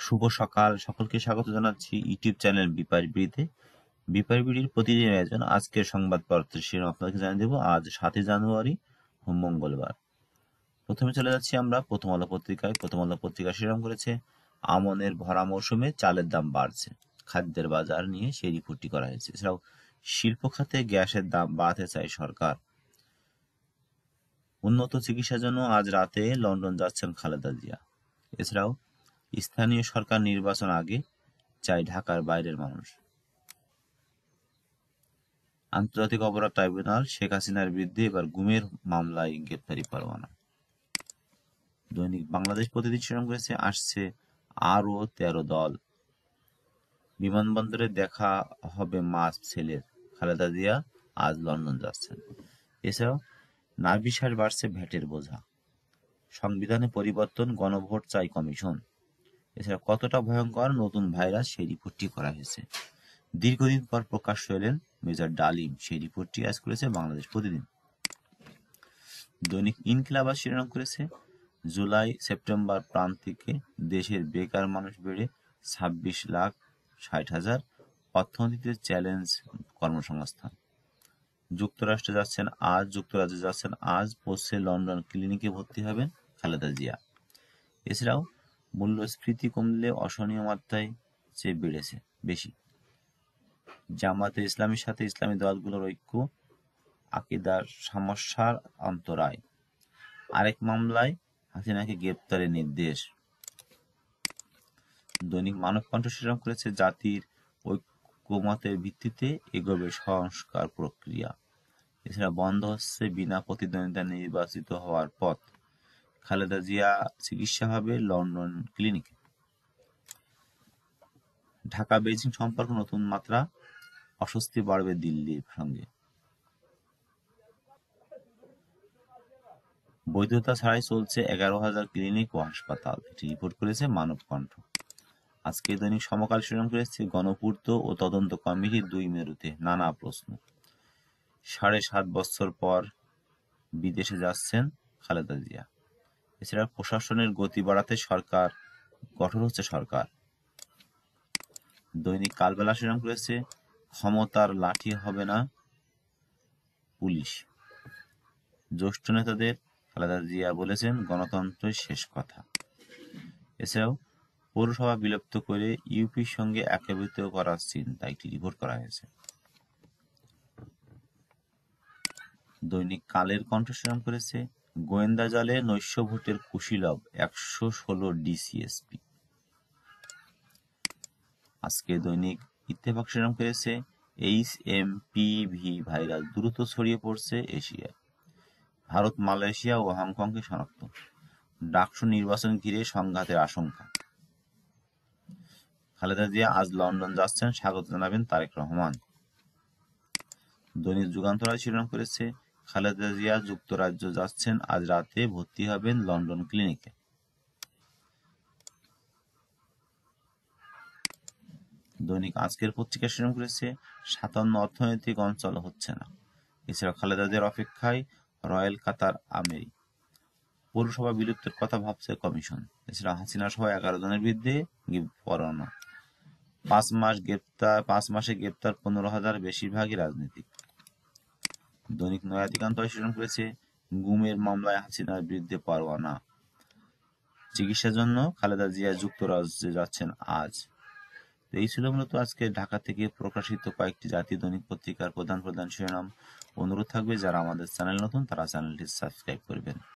শুভ সকাল, সকলকে স্বাগত জানাচ্ছি ইউটিউব চ্যানেল বিপারবিড়িতে। বিপারবিড়ির প্রতিদিন আয়োজন আজকের সংবাদপত্রের শিরোনাম আপনাকে জানিয়ে দেব। আজ 7 জানুয়ারি, মঙ্গলবার। প্রথমে চলে যাচ্ছি আমরা প্রথম আলো পত্রিকায়। প্রথম আলো পত্রিকা শিরোনাম করেছে, আমনের ভরা মৌসুমে চালের দাম বাড়ছে, খাদ্যের বাজার নিয়ে সেই রিপোর্টটি করা হয়েছে। এছাড়াও শিল্প খাতে গ্যাসের দাম বাড়াতে চায় সরকার। উন্নত চিকিৎসার জন্য আজ রাতে লন্ডন যাচ্ছেন খালেদা জিয়া। এছাড়াও স্থানীয় সরকার নির্বাচন আগে চাই ঢাকার বাইরের মানুষ। আন্তর্জাতিক অপরাধ ট্রাইব্যুনাল শেখ হাসিনার বিরুদ্ধে এবার গুমের মামলায় গ্রেপ্তারি পরোয়ানা। দৈনিক বাংলাদেশ প্রতিদিন শিরোনাম করেছে, আসছে আরও 13 দল, বিমানবন্দরে দেখা হবে মা ছেলের, খালেদা জিয়া আজ লন্ডন যাচ্ছেন। এছাড়াও নাভিশ্বাস বাড়ছে ভ্যাটের বোঝা, সংবিধানে পরিবর্তন, গণভোট চাই কমিশন। এছাড়া কতটা ভয়ঙ্কর নতুন ভাইরাস সেই রিপোর্টটি করা হয়েছে। দীর্ঘদিন পর প্রকাশ্য এলেন মেজর ডালিম, সেই রিপোর্টটি আজ করেছে বাংলাদেশ প্রতিদিন। দৈনিক ইনকিলাব শিরোনাম করেছে, জুলাই সেপ্টেম্বর প্রান্তিকে দেশের বেকার মানুষ বেড়ে 26,60,000, অর্থনীতিতে চ্যালেঞ্জ কর্মসংস্থান। যুক্তরাষ্ট্রে যাচ্ছেন আজ পৌঁছে লন্ডন ক্লিনিকে ভর্তি হবেন খালেদা জিয়া। এছাড়াও মূল্যস্ফীতি কমলে অসহনীয় মাত্রায় চেয়ে বেশি। জামায়াতে ইসলামীর সাথে ইসলামী দলগুলোর ঐক্য, আকীদার সমস্যার অন্তরায়। আরেক মামলায় হাসিনাকে গ্রেপ্তারের নির্দেশ। দৈনিক মানবকণ্ঠ শিরোনাম করেছে, জাতির ঐক্যমতের ভিত্তিতে এগোবে সংস্কার প্রক্রিয়া। এছাড়া বন্ধ হচ্ছে বিনা প্রতিদ্বন্দ্বিতা নির্বাচিত হওয়ার পথ, খালেদা জিয়া চিকিৎসা হবে লন্ডন ক্লিনিকে। ঢাকা বেইজিং সম্পর্ক নতুন মাত্রা, অস্বস্তি বাড়বে দিল্লির সঙ্গে। বৈধতা ছাড়াই চলছে 11,000 ক্লিনিক ও হাসপাতাল, এটি রিপোর্ট করেছে মানবকণ্ঠ। আজকে দৈনিক সমকাল শিরোনাম করেছে, গণপূর্ত ও তদন্ত কমিটি 2 মেরুতে নানা প্রশ্ন। 7.5 বছর পর বিদেশে যাচ্ছেন খালেদা জিয়া। এছাড়া প্রশাসনের গতি বাড়াতে কঠোর হচ্ছে সরকার। দৈনিক কালবেলা শিরোনাম করেছে, ক্ষমতার লাঠি হবে না পুলিশ। জ্যেষ্ঠ নেতাদের খালেদা জিয়া বলেছেন, গণতন্ত্রের শেষ কথা। এছাড়াও পৌরসভা বিলুপ্ত করে ইউপির সঙ্গে একীভূত করার চিন্তা, একটি রিপোর্ট করা হয়েছে। দৈনিক কালের কণ্ঠ শিরোনাম করেছে, গোয়েন্দা জালে নৈশ ভোটের কুশীলব 116 ডিসিএসপি। আজকে দৈনিক ইত্তেফাক শিরোনাম করেছে, HMPV ভাইরাস দ্রুত ছড়িয়ে পড়ছে এশিয়ায়, ভারত, মালয়েশিয়া ও হংকংকে শনাক্ত। ডাকসু নির্বাচন ঘিরে সংঘাতের আশঙ্কা। খালেদা জিয়া আজ লন্ডন যাচ্ছেন, স্বাগত জানাবেন তারেক রহমান। দৈনিক যুগান্তর শিরোনাম করেছে, খালেদা জিয়া যুক্তরাজ্য যাচ্ছেন, আজ রাতে ভর্তি হবেন লন্ডন ক্লিনিকে। দৈনিক আজকের পত্রিকা শিরোনাম করেছে, 57 অর্থনৈতিক অঞ্চল হচ্ছে না। এছাড়া খালেদা জিয়ার অপেক্ষায় রয়্যাল কাতার আমেরি। পৌরসভা বিলুপ্তের কথা ভাবছে কমিশন। এছাড়া হাসিনা সহ 11 জনের বিরুদ্ধে পরোয়ানা। 5 মাসে গ্রেপ্তার 15,000, বেশিরভাগই রাজনীতিক। দৈনিক নয়াদিগন্ত শিরোনাম করেছে, গুমের মামলায় হাসিনার বিরুদ্ধে পরোয়ানা। চিকিৎসার জন্য খালেদা জিয়া যুক্তরাজ্যে যাচ্ছেন আজ। এই ছিল মূলত আজকে ঢাকা থেকে প্রকাশিত কয়েকটি জাতীয় দৈনিক পত্রিকার প্রধান শিরোনাম। অনুরোধ থাকবে, যারা আমাদের চ্যানেল নতুন তারা চ্যানেলটি সাবস্ক্রাইব করবেন।